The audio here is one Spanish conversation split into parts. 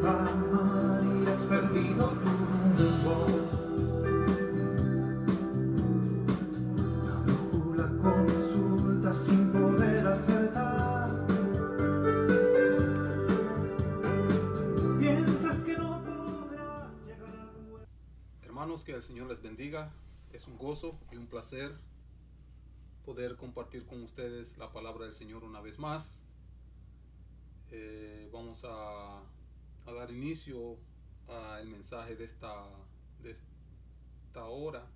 amar y has perdido tu rumbo. La brújula consulta sin poder acertar. Piensas que no podrás llegar al puerto. Hermanos, que el Señor les bendiga. Es un gozo y un placer poder compartir con ustedes la palabra del Señor una vez más. Vamos a dar inicio al mensaje de esta hora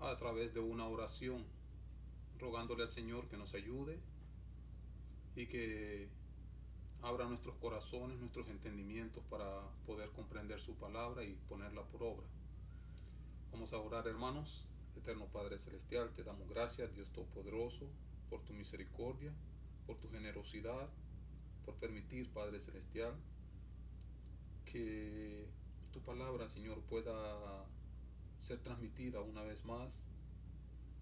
a través de una oración, rogándole al Señor que nos ayude y que abra nuestros corazones, nuestros entendimientos para poder comprender su palabra y ponerla por obra. Vamos a orar, hermanos. Eterno Padre Celestial, te damos gracias, Dios Todopoderoso, por tu misericordia, por tu generosidad, por permitir, Padre Celestial, que tu palabra, Señor, pueda ser transmitida una vez más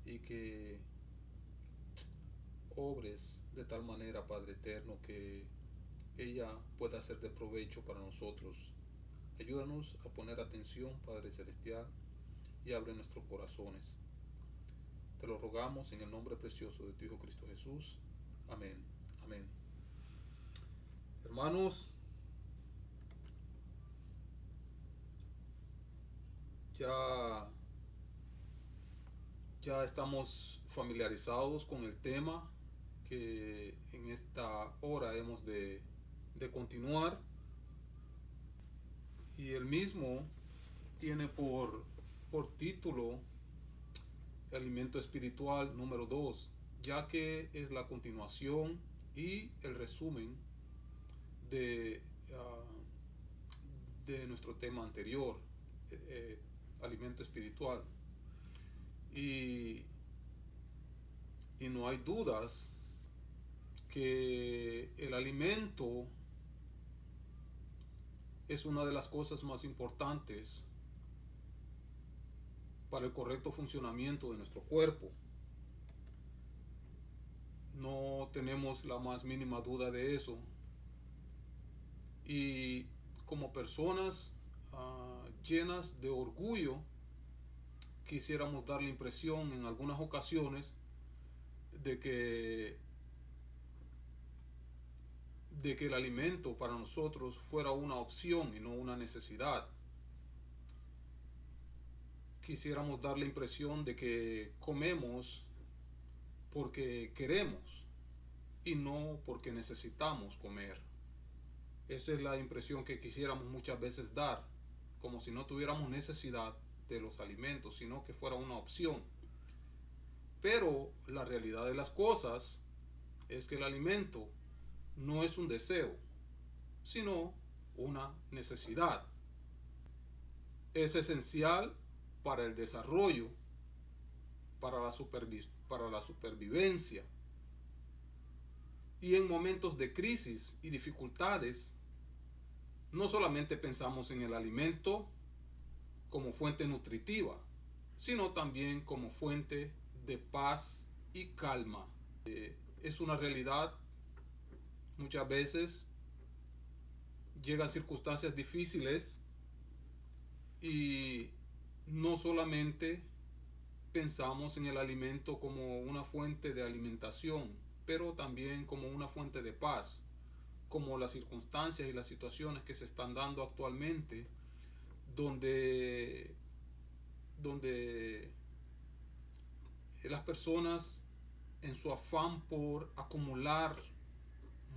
y que obres de tal manera, Padre Eterno, que ella pueda ser de provecho para nosotros. Ayúdanos a poner atención, Padre Celestial, y abre nuestros corazones. Te lo rogamos en el nombre precioso de tu Hijo Cristo Jesús. Amén. Amén. Hermanos, ya estamos familiarizados con el tema que en esta hora hemos de continuar, y el mismo tiene por título Alimento Espiritual número 2, ya que es la continuación y el resumen de, de nuestro tema anterior, alimento espiritual. Y no hay dudas que el alimento es una de las cosas más importantes para el correcto funcionamiento de nuestro cuerpo. No tenemos la más mínima duda de eso. Y como personas llenas de orgullo, quisiéramos dar la impresión en algunas ocasiones de que el alimento para nosotros fuera una opción y no una necesidad. Quisiéramos dar la impresión de que comemos porque queremos y no porque necesitamos comer. Esa es la impresión que quisiéramos muchas veces dar, como si no tuviéramos necesidad de los alimentos, sino que fuera una opción. Pero la realidad de las cosas es que el alimento no es un deseo, sino una necesidad. Es esencial para el desarrollo, para la supervivencia. Y en momentos de crisis y dificultades, no solamente pensamos en el alimento como fuente nutritiva, sino también como fuente de paz y calma. Es una realidad, muchas veces llegan circunstancias difíciles y no solamente pensamos en el alimento como una fuente de alimentación, pero también como una fuente de paz, como las circunstancias y las situaciones que se están dando actualmente, donde las personas, en su afán por acumular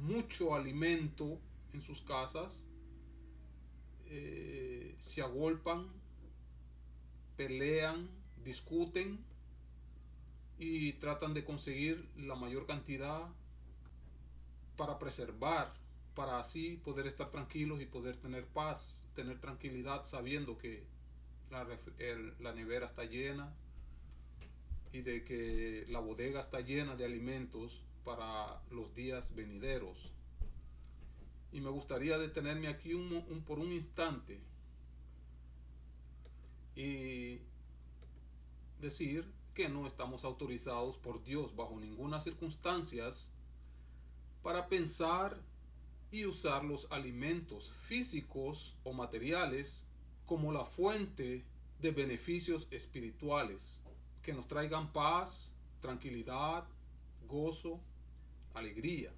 mucho alimento en sus casas, se agolpan, pelean, discuten y tratan de conseguir la mayor cantidad para preservar, para así poder estar tranquilos y poder tener paz, tener tranquilidad sabiendo que la nevera está llena y de que la bodega está llena de alimentos para los días venideros. Y me gustaría detenerme aquí por un instante y decir que no estamos autorizados por Dios bajo ninguna circunstancia para pensar y usar los alimentos físicos o materiales como la fuente de beneficios espirituales que nos traigan paz, tranquilidad, gozo, alegría.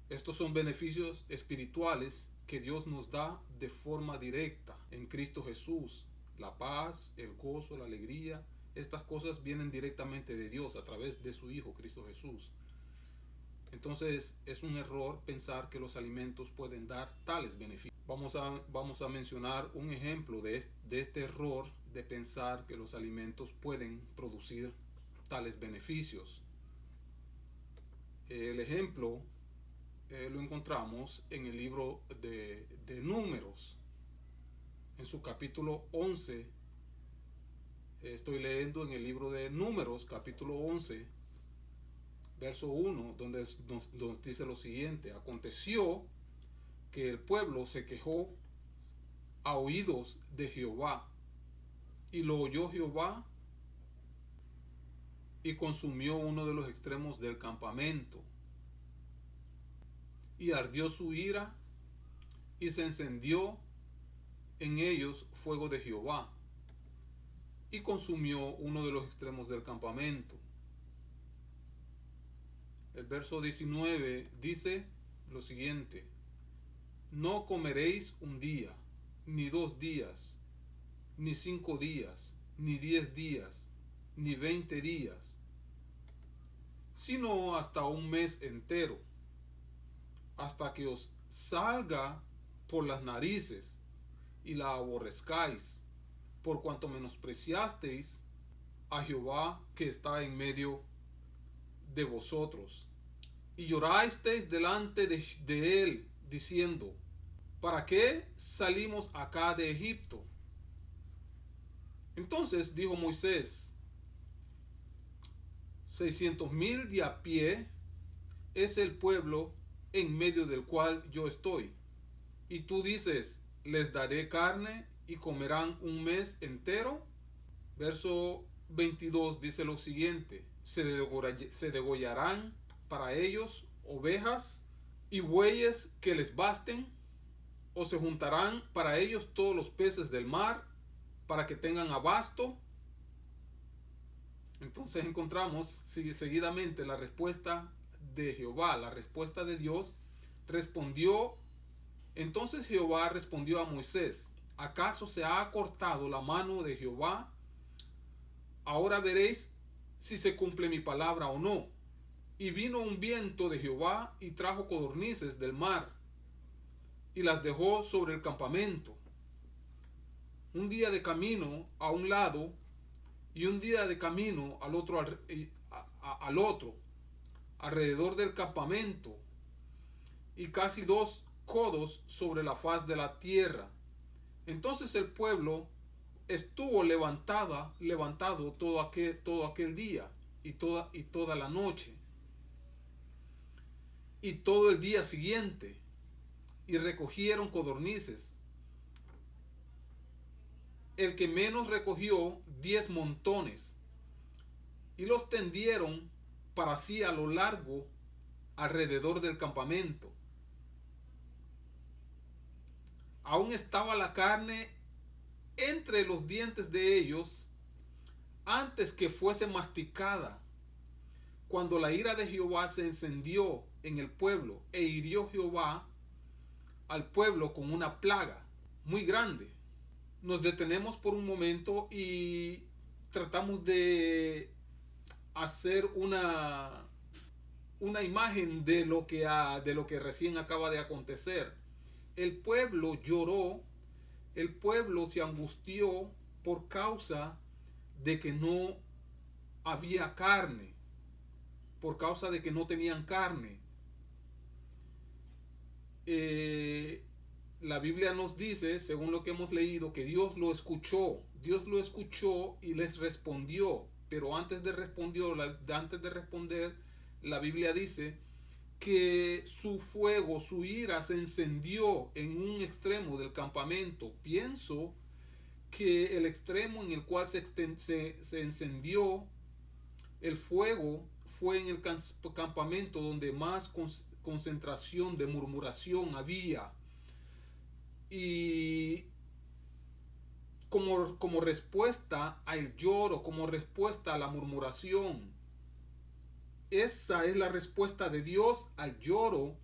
Estos son beneficios espirituales que Dios nos da de forma directa en Cristo Jesús. La paz, el gozo, la alegría, estas cosas vienen directamente de Dios a través de su Hijo Cristo Jesús. Entonces es un error pensar que los alimentos pueden dar tales beneficios. Vamos a mencionar un ejemplo de este error de pensar que los alimentos pueden producir tales beneficios. El ejemplo lo encontramos en el libro de Números, en su capítulo 11. Estoy leyendo en el libro de Números, capítulo 11, verso 1, donde nos dice lo siguiente: aconteció que el pueblo se quejó a oídos de Jehová, y lo oyó Jehová, y consumió uno de los extremos del campamento, y ardió su ira, y se encendió en ellos fuego de Jehová, y consumió uno de los extremos del campamento. El verso 19 dice lo siguiente: no comeréis un día, ni 2 días, ni 5 días, ni 10 días, ni 20 días, sino hasta un mes entero, hasta que os salga por las narices y la aborrezcáis, por cuanto menospreciasteis a Jehová que está en medio de vosotros, y llorasteis delante de él, diciendo: ¿para qué salimos acá de Egipto? Entonces dijo Moisés: 600,000 de a pie es el pueblo en medio del cual yo estoy. Y tú dices: les daré carne y comerán un mes entero. Verso 22 dice lo siguiente: se degollarán para ellos ovejas y bueyes que les basten, o se juntarán para ellos todos los peces del mar, para que tengan abasto. Entonces encontramos seguidamente la respuesta de Jehová, la respuesta de Dios. Entonces Jehová respondió a Moisés: ¿acaso se ha acortado la mano de Jehová? Ahora veréis si se cumple mi palabra o no. Y vino un viento de Jehová y trajo codornices del mar, y las dejó sobre el campamento. Un día de camino a un lado, y un día de camino al otro, alrededor del campamento, y casi 2 codos sobre la faz de la tierra. Entonces el pueblo estuvo levantado todo aquel día y toda la noche y todo el día siguiente, y recogieron codornices. El que menos recogió 10 montones, y los tendieron para sí a lo largo alrededor del campamento. Aún estaba la carne entre los dientes de ellos antes que fuese masticada, cuando la ira de Jehová se encendió en el pueblo, e hirió Jehová al pueblo con una plaga muy grande. Nos detenemos por un momento y tratamos de hacer una imagen de lo que recién acaba de acontecer. El pueblo lloró, el pueblo se angustió por causa de que no había carne, por causa de que no tenían carne. La Biblia nos dice, según lo que hemos leído, que Dios lo escuchó y les respondió. Pero antes de responder, la Biblia dice que su fuego, su ira se encendió en un extremo del campamento. Pienso que el extremo en el cual se encendió el fuego fue en el campamento donde más concentración de murmuración había. Y como respuesta al lloro, como respuesta a la murmuración, esa es la respuesta de Dios al lloro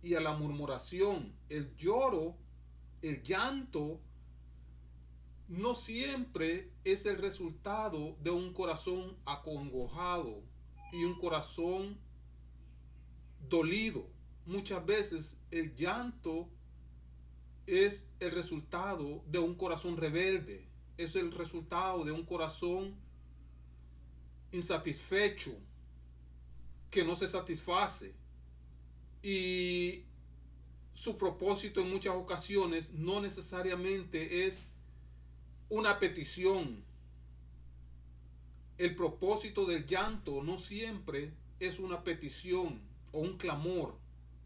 y a la murmuración. El lloro, el llanto, no siempre es el resultado de un corazón acongojado y un corazón dolido. Muchas veces el llanto es el resultado de un corazón rebelde, es el resultado de un corazón insatisfecho, que no se satisface. Y su propósito en muchas ocasiones no necesariamente es una petición. El propósito del llanto no siempre es una petición o un clamor.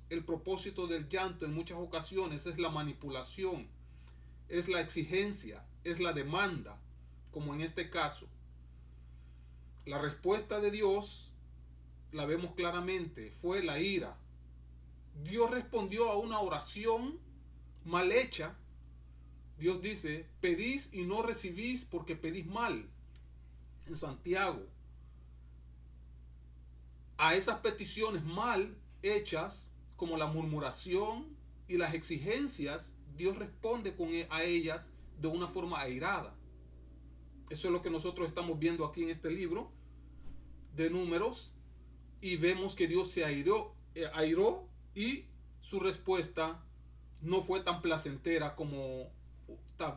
El propósito del llanto en muchas ocasiones es la manipulación, es la exigencia, es la demanda, como en este caso. La respuesta de Dios, la vemos claramente, fue la ira. Dios respondió a una oración mal hecha. Dios dice, pedís y no recibís porque pedís mal. En Santiago, a esas peticiones mal hechas, como la murmuración y las exigencias, Dios responde a ellas de una forma airada. Eso es lo que nosotros estamos viendo aquí en este libro de Números, y vemos que Dios se airó y su respuesta no fue tan placentera como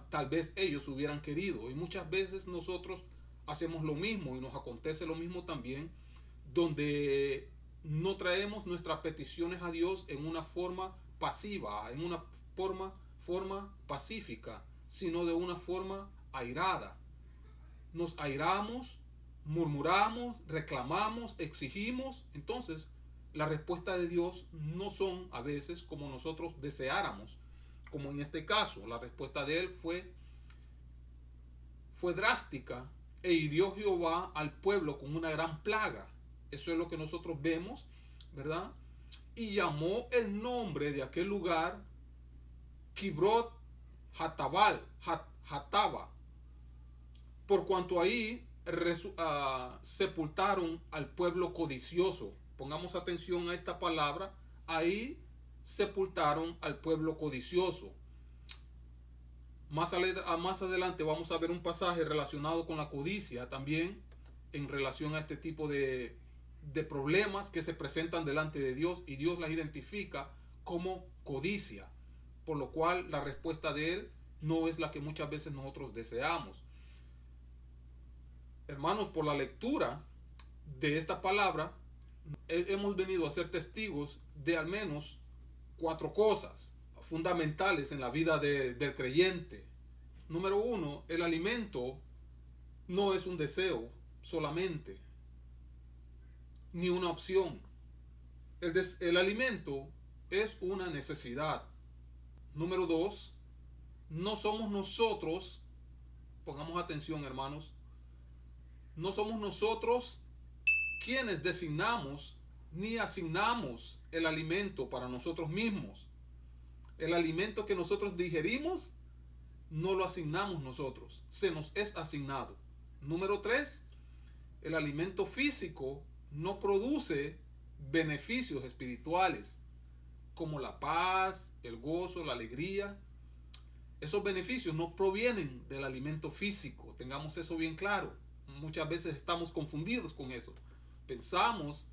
tal vez ellos hubieran querido. Y muchas veces nosotros hacemos lo mismo y nos acontece lo mismo también, donde no traemos nuestras peticiones a Dios en una forma pasiva, en una forma pacífica, sino de una forma airada. Nos airamos, murmuramos, reclamamos, exigimos. Entonces, la respuesta de Dios no son a veces como nosotros deseáramos, como en este caso. La respuesta de él fue drástica, e hirió Jehová al pueblo con una gran plaga. Eso es lo que nosotros vemos, ¿verdad? Y llamó el nombre de aquel lugar Kibrot Hatava, por cuanto ahí sepultaron al pueblo codicioso. Pongamos atención a esta palabra. Ahí sepultaron al pueblo codicioso. Más adelante vamos a ver un pasaje relacionado con la codicia también, en relación a este tipo de problemas que se presentan delante de Dios, y Dios las identifica como codicia, por lo cual la respuesta de él no es la que muchas veces nosotros deseamos. Hermanos, por la lectura de esta palabra hemos venido a ser testigos de al menos 4 cosas fundamentales en la vida del creyente. Número 1, el alimento no es un deseo solamente, ni una opción. El alimento es una necesidad. Número 2, no somos nosotros, pongamos atención hermanos, no somos nosotros quienes designamos ni asignamos el alimento para nosotros mismos. El alimento que nosotros digerimos no lo asignamos nosotros, se nos es asignado. Número 3, el alimento físico no produce beneficios espirituales como la paz, el gozo, la alegría. Esos beneficios no provienen del alimento físico, tengamos eso bien claro. Muchas veces estamos confundidos con eso. Pensamos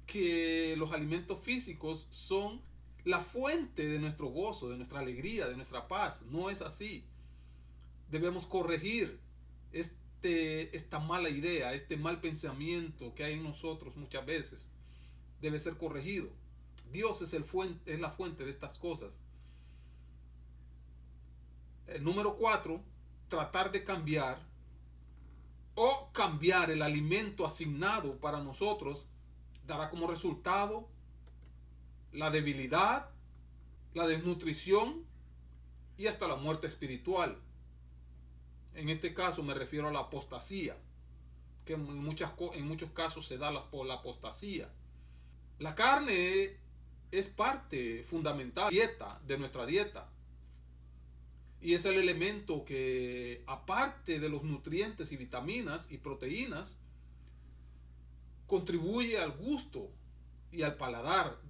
que los alimentos físicos son la fuente de nuestro gozo, de nuestra alegría, de nuestra paz. No es así. Debemos corregir esta mala idea, este mal pensamiento que hay en nosotros muchas veces. Debe ser corregido. Dios es la fuente de estas cosas. Número 4, tratar de cambiar el alimento asignado para nosotros dará como resultado la debilidad, la desnutrición y hasta la muerte espiritual. En este caso me refiero a la apostasía, que en muchos casos se da por la apostasía. La carne es parte fundamental de nuestra dieta. Y es el elemento que, aparte de los nutrientes y vitaminas y proteínas, contribuye al gusto y al paladar,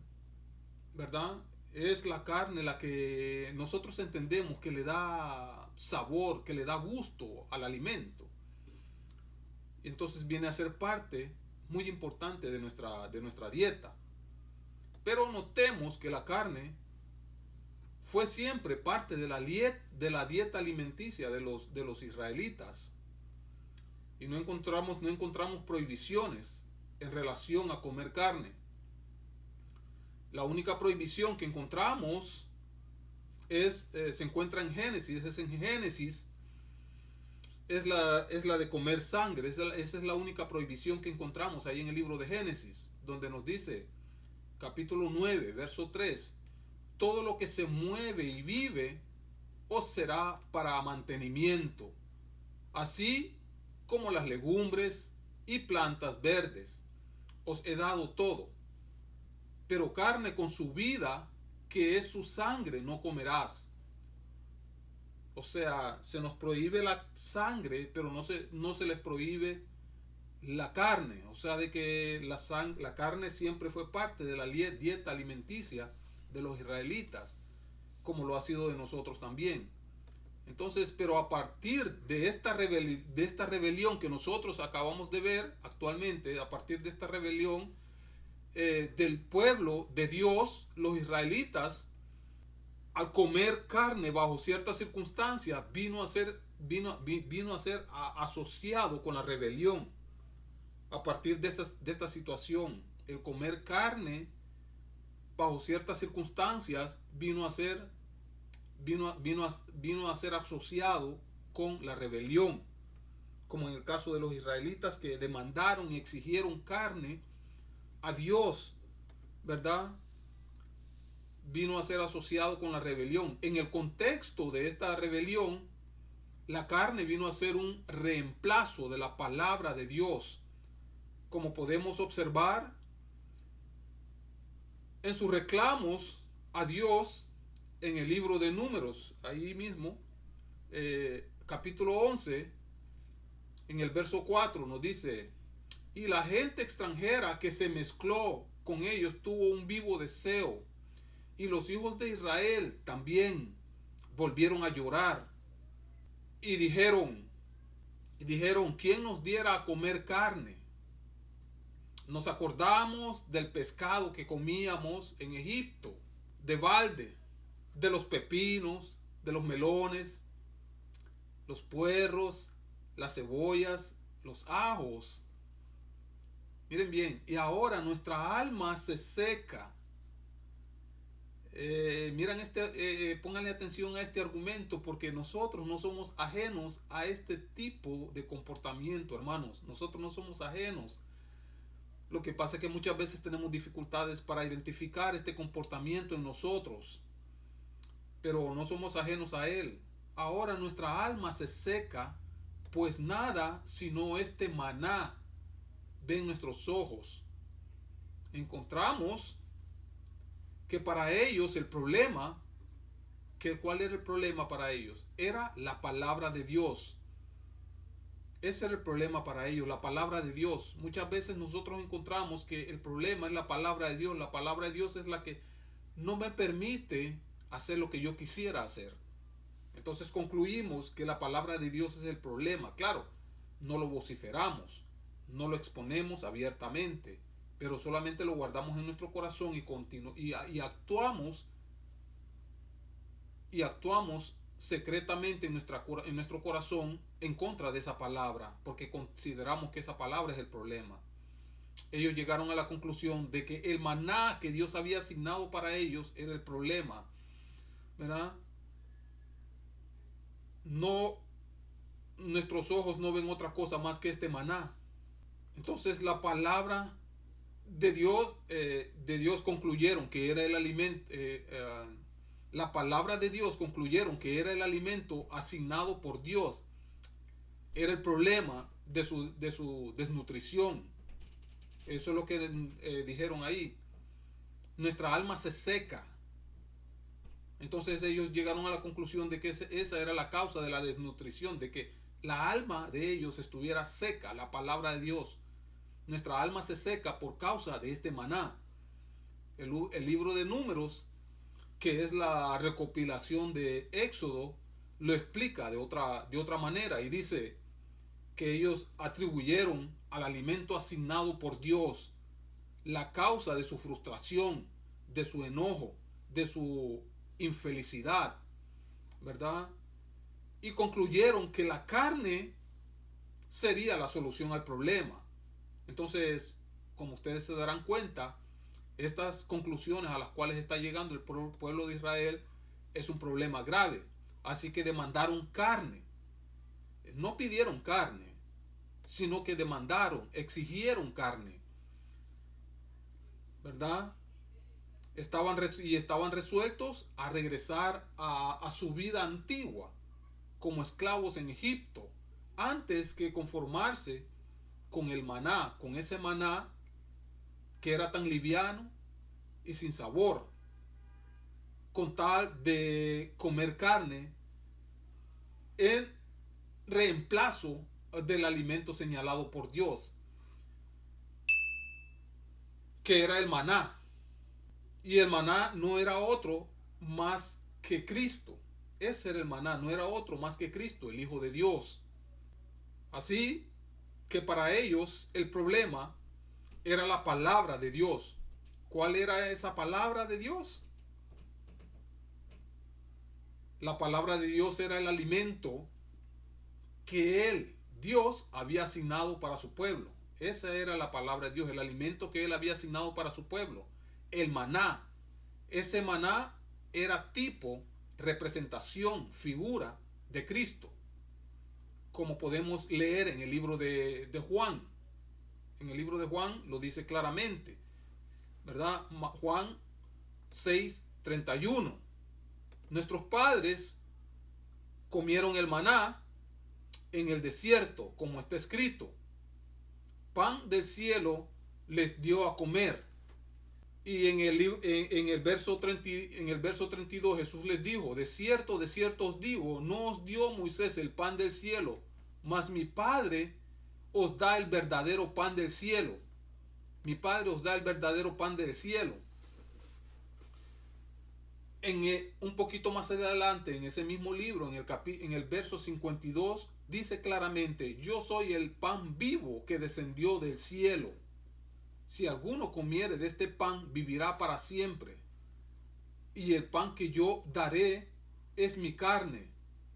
¿verdad? Es la carne la que nosotros entendemos que le da sabor, que le da gusto al alimento. Entonces viene a ser parte muy importante de nuestra dieta. Pero notemos que la carne fue siempre parte de la dieta alimenticia de los israelitas. Y no encontramos prohibiciones en relación a comer carne. La única prohibición que encontramos se encuentra en Génesis. Es la de comer sangre. Esa es la única prohibición que encontramos ahí en el libro de Génesis, donde nos dice, capítulo 9, verso 3, todo lo que se mueve y vive os será para mantenimiento, así como las legumbres y plantas verdes. Os he dado todo, pero carne con su vida, que es su sangre, no comerás. O sea, se nos prohíbe la sangre, pero no se les prohíbe la carne. O sea, de que la carne siempre fue parte de la dieta alimenticia de los israelitas, como lo ha sido de nosotros también. Entonces, pero a partir de esta rebelión que nosotros acabamos de ver actualmente, a partir de esta rebelión del pueblo de Dios, los israelitas, al comer carne bajo ciertas circunstancias, vino a ser asociado con la rebelión. A partir de esta situación, el comer carne bajo ciertas circunstancias vino a ser asociado con la rebelión, como en el caso de los israelitas que demandaron y exigieron carne a Dios, ¿verdad? Vino a ser asociado con la rebelión. En el contexto de esta rebelión, la carne vino a ser un reemplazo de la palabra de Dios, como podemos observar en sus reclamos a Dios en el libro de Números, ahí mismo, capítulo 11, en el verso 4 nos dice, y la gente extranjera que se mezcló con ellos tuvo un vivo deseo, y los hijos de Israel también volvieron a llorar, y dijeron, ¿quién nos diera a comer carne? Nos acordamos del pescado que comíamos en Egipto, de balde, de los pepinos, de los melones, los puerros, las cebollas, los ajos. Miren bien, y ahora nuestra alma se seca. Pónganle atención a este argumento, porque nosotros no somos ajenos a este tipo de comportamiento, hermanos. Nosotros no somos ajenos. Lo que pasa es que muchas veces tenemos dificultades para identificar este comportamiento en nosotros, pero no somos ajenos a él. Ahora nuestra alma se seca, pues nada sino este maná ven nuestros ojos. Encontramos que para ellos el problema, ¿cuál era el problema para ellos? Era la palabra de Dios. Ese era el problema para ellos, la palabra de Dios. Muchas veces nosotros encontramos que el problema es la palabra de Dios. La palabra de Dios es la que no me permite hacer lo que yo quisiera hacer. Entonces concluimos que la palabra de Dios es el problema. Claro, no lo vociferamos, no lo exponemos abiertamente, pero solamente lo guardamos en nuestro corazón y actuamos secretamente en nuestro corazón en contra de esa palabra, porque consideramos que esa palabra es el problema. Ellos llegaron a la conclusión de que el maná que Dios había asignado para ellos era el problema, ¿verdad? No, nuestros ojos no ven otra cosa más que este maná. Entonces la palabra de Dios concluyeron que era el alimento. La palabra de Dios concluyeron que era el alimento asignado por Dios. Era el problema de su desnutrición. Eso es lo que dijeron ahí. nuestra alma se seca. Entonces ellos llegaron a la conclusión de que esa era la causa de la desnutrición, de que la alma de ellos estuviera seca, la palabra de Dios. Nuestra alma se seca por causa de este maná. El libro de Números, que es la recopilación de Éxodo, lo explica de otra manera y dice que ellos atribuyeron al alimento asignado por Dios la causa de su frustración, de su enojo, de su infelicidad, ¿verdad? Y concluyeron que la carne sería la solución al problema. Entonces, como ustedes se darán cuenta, estas conclusiones a las cuales está llegando el pueblo de Israel es un problema grave. Así que demandaron carne. No pidieron carne, sino que demandaron, exigieron carne, ¿verdad? Estaban resueltos a regresar a su vida antigua como esclavos en Egipto, antes que conformarse con el maná, con ese maná que era tan liviano y sin sabor, con tal de comer carne en reemplazo del alimento señalado por Dios, que era el maná. Y el maná no era otro más que Cristo. Ese era el maná, no era otro más que Cristo, el Hijo de Dios. Así que para ellos el problema era la palabra de Dios. ¿Cuál era esa palabra de Dios? La palabra de Dios era el alimento que Él, Dios, había asignado para su pueblo. Esa era la palabra de Dios, el alimento que Él había asignado para su pueblo. El maná. Ese maná era tipo, representación, figura de Cristo, como podemos leer en el libro de Juan. En el libro de Juan lo dice claramente, ¿verdad? Juan 6:31. Nuestros padres comieron el maná en el desierto, como está escrito. Pan del cielo les dio a comer. Y en el verso 32 Jesús les dijo: de cierto os digo, no os dio Moisés el pan del cielo, mas mi Padre os da el verdadero pan del cielo. Mi Padre os da el verdadero pan del cielo. Un poquito más adelante, en ese mismo libro, en el verso 52, dice claramente: yo soy el pan vivo que descendió del cielo. Si alguno comiere de este pan, vivirá para siempre. Y el pan que yo daré es mi carne,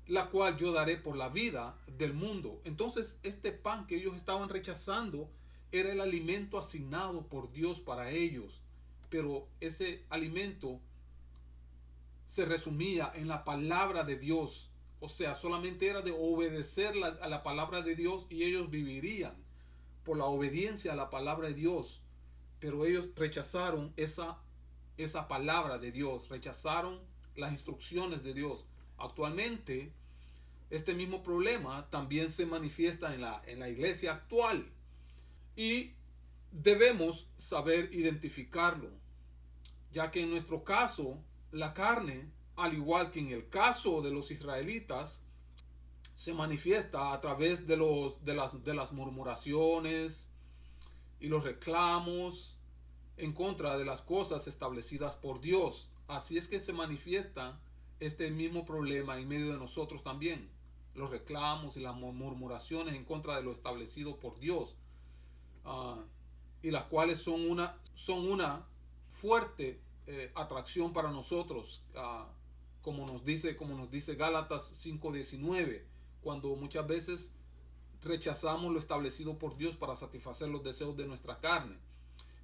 la cual yo daré por la vida del mundo. Entonces, este pan que ellos estaban rechazando era el alimento asignado por Dios para ellos. Pero ese alimento se resumía en la palabra de Dios. O sea, solamente era de obedecer a la palabra de Dios y ellos vivirían por la obediencia a la palabra de Dios. Pero ellos rechazaron esa palabra de Dios, rechazaron las instrucciones de Dios. Actualmente, este mismo problema también se manifiesta en la iglesia actual y debemos saber identificarlo, ya que en nuestro caso, la carne, al igual que en el caso de los israelitas, se manifiesta a través de las murmuraciones y los reclamos en contra de las cosas establecidas por Dios. Así es que se manifiesta este mismo problema en medio de nosotros también. Los reclamos y las murmuraciones en contra de lo establecido por Dios. Y las cuales son una fuerte atracción para nosotros. Como nos dice Gálatas 5:19. Cuando muchas veces rechazamos lo establecido por Dios para satisfacer los deseos de nuestra carne.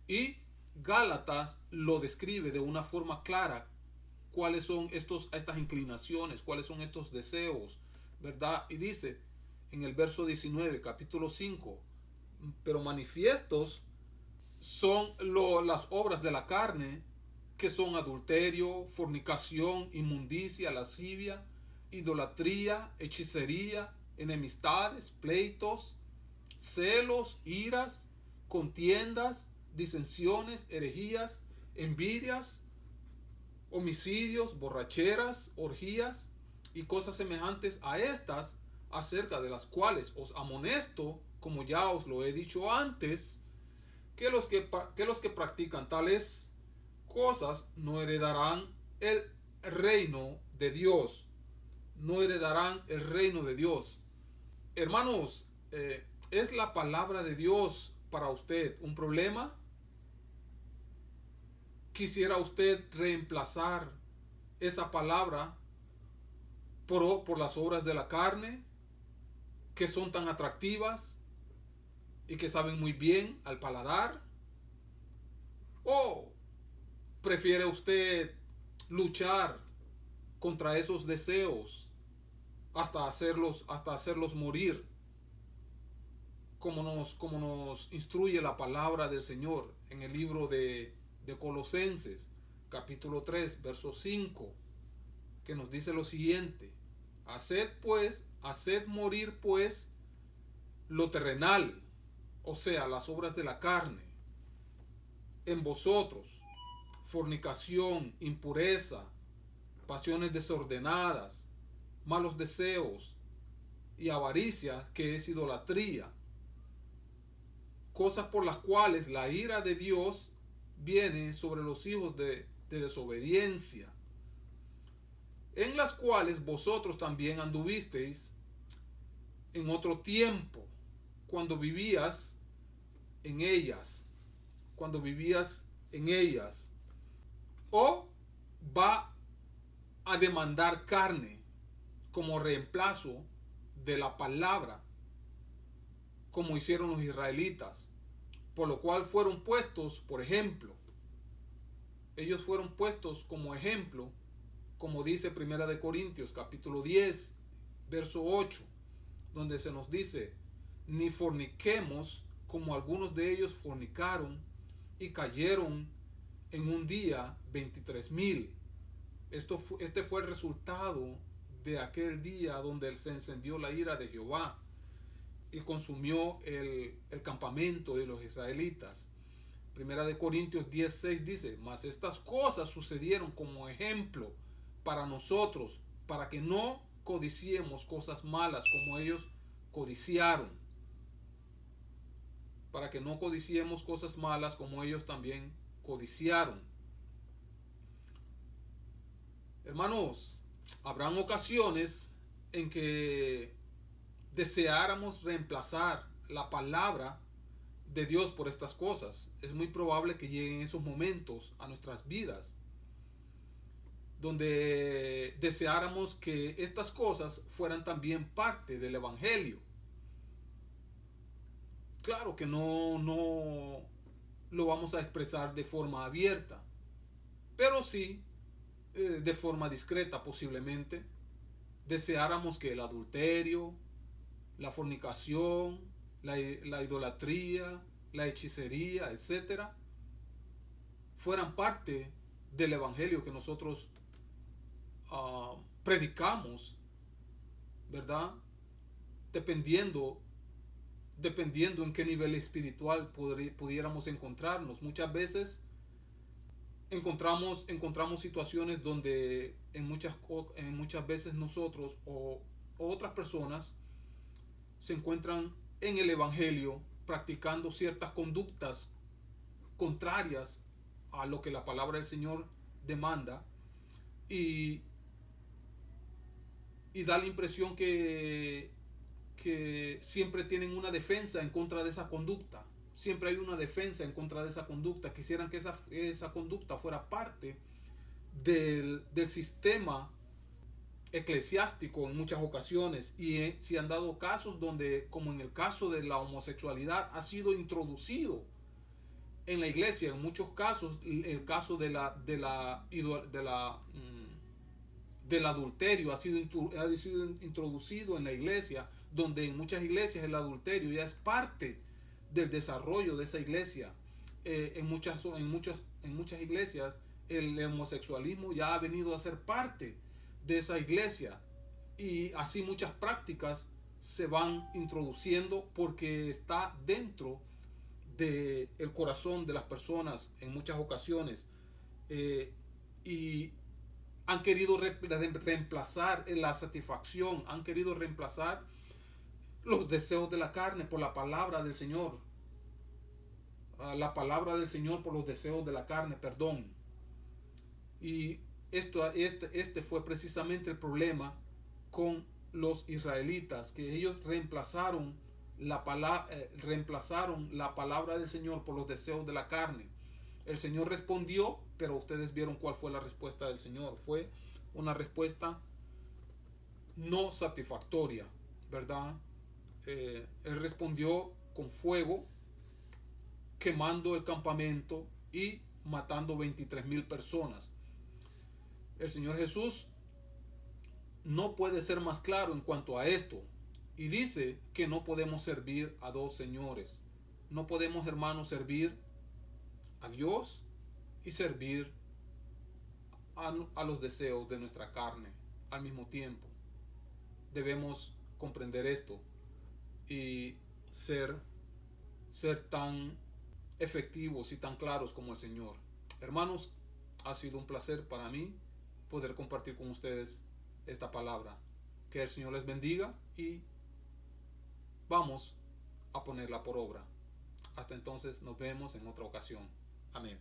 Y Gálatas lo describe de una forma clara, cuáles son estas inclinaciones, cuáles son estos deseos, ¿verdad? Y dice en el verso 19, capítulo 5, pero manifiestos son las obras de la carne, que son adulterio, fornicación, inmundicia, lascivia, idolatría, hechicería, enemistades, pleitos, celos, iras, contiendas, disensiones, herejías, envidias, homicidios, borracheras, orgías y cosas semejantes a estas, acerca de las cuales os amonesto, como ya os lo he dicho antes, que los que practican tales cosas no heredarán el reino de Dios. No heredarán el reino de Dios. Hermanos, ¿es la palabra de Dios para usted un problema? ¿Quisiera usted reemplazar esa palabra por las obras de la carne, que son tan atractivas y que saben muy bien al paladar? ¿O prefiere usted luchar contra esos deseos hasta hacerlos morir, como nos instruye la palabra del Señor en el libro de Colosenses, capítulo 3, verso 5, que nos dice lo siguiente: haced morir pues lo terrenal, o sea, las obras de la carne, en vosotros: fornicación, impureza, pasiones desordenadas, malos deseos y avaricia, que es idolatría, cosas por las cuales la ira de Dios viene sobre los hijos de desobediencia, en las cuales vosotros también anduvisteis en otro tiempo, cuando vivías en ellas. O va a demandar carne como reemplazo de la palabra, como hicieron los israelitas, por lo cual fueron puestos, por ejemplo. Ellos fueron puestos como ejemplo, como dice Primera de Corintios capítulo 10, verso 8, donde se nos dice: ni forniquemos como algunos de ellos fornicaron y cayeron en un día 23,000. Este fue el resultado de aquel día donde se encendió la ira de Jehová y consumió el campamento de los israelitas. Primera de Corintios 10:6 dice: mas estas cosas sucedieron como ejemplo para nosotros, para que no codiciemos cosas malas como ellos codiciaron. Para que no codiciemos cosas malas como ellos también codiciaron. Hermanos, habrán ocasiones en que deseáramos reemplazar la palabra de Dios por estas cosas. Es muy probable que lleguen esos momentos a nuestras vidas donde deseáramos que estas cosas fueran también parte del evangelio. Claro que no lo vamos a expresar de forma abierta, pero sí de forma discreta. Posiblemente deseáramos que el adulterio, la fornicación, la idolatría, la hechicería, etcétera, fueran parte del evangelio que nosotros predicamos, ¿verdad? Dependiendo en qué nivel espiritual pudiéramos encontrarnos. Muchas veces encontramos situaciones donde en muchas veces nosotros o otras personas se encuentran en el evangelio practicando ciertas conductas contrarias a lo que la palabra del Señor demanda, y da la impresión que siempre tienen una defensa en contra de esa conducta. Siempre hay una defensa en contra de esa conducta. Quisieran que esa conducta fuera parte del sistema eclesiástico en muchas ocasiones, y se han dado casos donde, como en el caso de la homosexualidad, ha sido introducido en la iglesia. En muchos casos, el caso del adulterio ha sido introducido en la iglesia, donde en muchas iglesias el adulterio ya es parte del desarrollo de esa iglesia. En muchas iglesias el homosexualismo ya ha venido a ser parte de esa iglesia, y así muchas prácticas se van introduciendo porque está dentro del corazón de las personas en muchas ocasiones. y han querido reemplazar la satisfacción, han querido reemplazar los deseos de la carne por la palabra del Señor. La palabra del Señor por los deseos de la carne, perdón. Y este fue precisamente el problema con los israelitas, que ellos reemplazaron la palabra del Señor por los deseos de la carne. El Señor respondió, pero ustedes vieron cuál fue la respuesta del Señor. Fue una respuesta no satisfactoria, ¿verdad? Él respondió con fuego, quemando el campamento y matando 23,000 personas. El Señor Jesús no puede ser más claro en cuanto a esto, y dice que no podemos servir a dos señores. No podemos, hermanos, servir a Dios y servir a los deseos de nuestra carne al mismo tiempo. Debemos comprender esto y ser tan efectivos y tan claros como el Señor. Hermanos, ha sido un placer para mí poder compartir con ustedes esta palabra. Que el Señor les bendiga y vamos a ponerla por obra. Hasta entonces, nos vemos en otra ocasión. Amén.